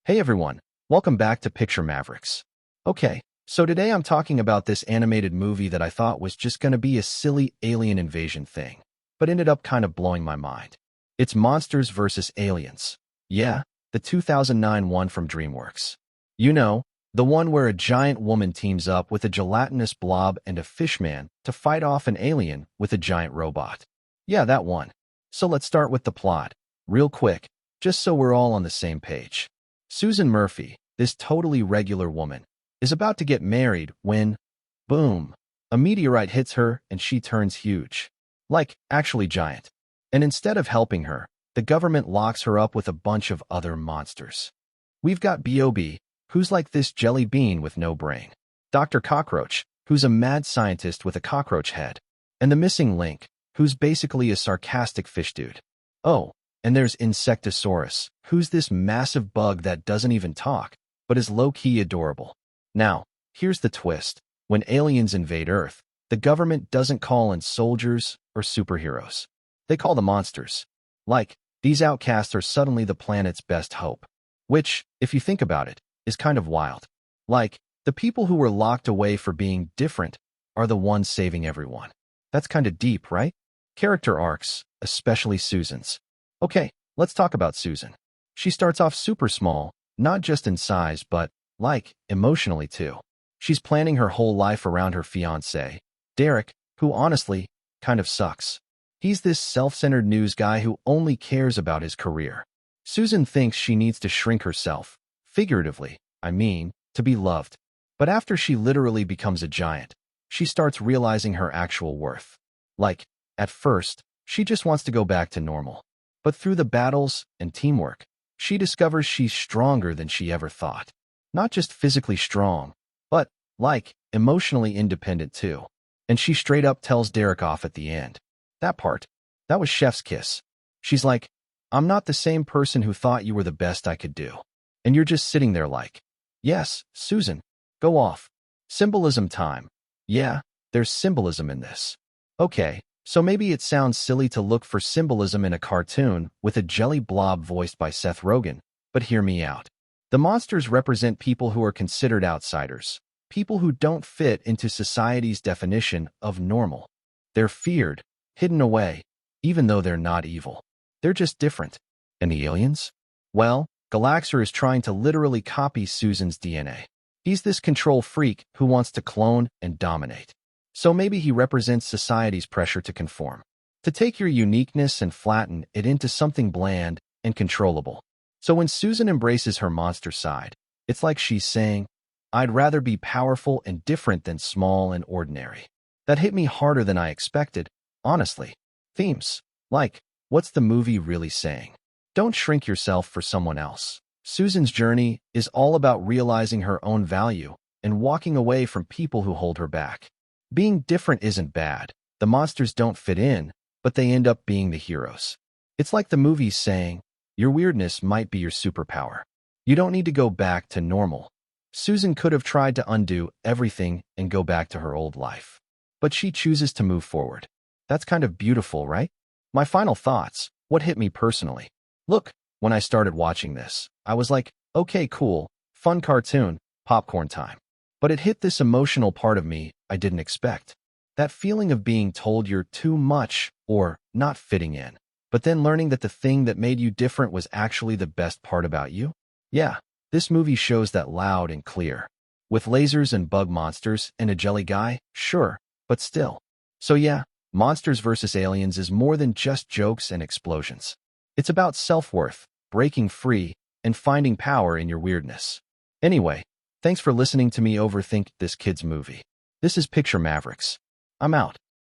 Hey everyone, welcome back to Picture Mavericks. Okay, so today I'm talking about this animated movie that I thought was just gonna be a silly alien invasion thing, but ended up kind of blowing my mind. It's Monsters vs. Aliens. Yeah, the 2009 one from DreamWorks. You know, the one where a giant woman teams up with a gelatinous blob and a fishman to fight off an alien with a giant robot. Yeah, that one. So let's start with the plot, real quick, just so we're all on the same page. Susan Murphy, this totally regular woman, is about to get married when, boom, a meteorite hits her and she turns huge. Like, actually giant. And instead of helping her, the government locks her up with a bunch of other monsters. We've got B.O.B., who's like this jelly bean with no brain. Dr. Cockroach, who's a mad scientist with a cockroach head. And the missing link, who's basically a sarcastic fish dude. Oh, and there's Insectosaurus, who's this massive bug that doesn't even talk, but is low-key adorable. Now, here's the twist. When aliens invade Earth, the government doesn't call in soldiers or superheroes. They call the monsters. Like, these outcasts are suddenly the planet's best hope. Which, if you think about it, is kind of wild. Like, the people who were locked away for being different are the ones saving everyone. That's kind of deep, right? Character arcs, especially Susan's. Okay, let's talk about Susan. She starts off super small, not just in size, but, like, emotionally too. She's planning her whole life around her fiancé, Derek, who honestly, kind of sucks. He's this self-centered news guy who only cares about his career. Susan thinks she needs to shrink herself, figuratively, to be loved. But after she literally becomes a giant, she starts realizing her actual worth. Like, at first, she just wants to go back to normal. But through the battles and teamwork, she discovers she's stronger than she ever thought. Not just physically strong, but, like, emotionally independent too. And she straight up tells Derek off at the end. That part, that was chef's kiss. She's like, I'm not the same person who thought you were the best I could do. And you're just sitting there like, yes, Susan, go off. Symbolism time. Yeah, there's symbolism in this. Okay. So maybe it sounds silly to look for symbolism in a cartoon with a jelly blob voiced by Seth Rogen, but hear me out. The monsters represent people who are considered outsiders, people who don't fit into society's definition of normal. They're feared, hidden away, even though they're not evil. They're just different. And the aliens? Well, Galaxer is trying to literally copy Susan's DNA. He's this control freak who wants to clone and dominate. So maybe he represents society's pressure to conform, to take your uniqueness and flatten it into something bland and controllable. So when Susan embraces her monster side, it's like she's saying, I'd rather be powerful and different than small and ordinary. That hit me harder than I expected, honestly. Themes, like, what's the movie really saying? Don't shrink yourself for someone else. Susan's journey is all about realizing her own value and walking away from people who hold her back. Being different isn't bad. The monsters don't fit in, but they end up being the heroes. It's like the movie's saying, your weirdness might be your superpower. You don't need to go back to normal. Susan could have tried to undo everything and go back to her old life. But she chooses to move forward. That's kind of beautiful, right? My final thoughts, what hit me personally. Look, when I started watching this, I was like, okay, cool, fun cartoon, popcorn time. But it hit this emotional part of me I didn't expect. That feeling of being told you're too much or not fitting in, but then learning that the thing that made you different was actually the best part about you. Yeah, this movie shows that loud and clear. With lasers and bug monsters and a jelly guy, sure, but still. So yeah, Monsters vs. Aliens is more than just jokes and explosions. It's about self-worth, breaking free, and finding power in your weirdness. Anyway, thanks for listening to me overthink this kid's movie. This is Picture Mavericks. I'm out.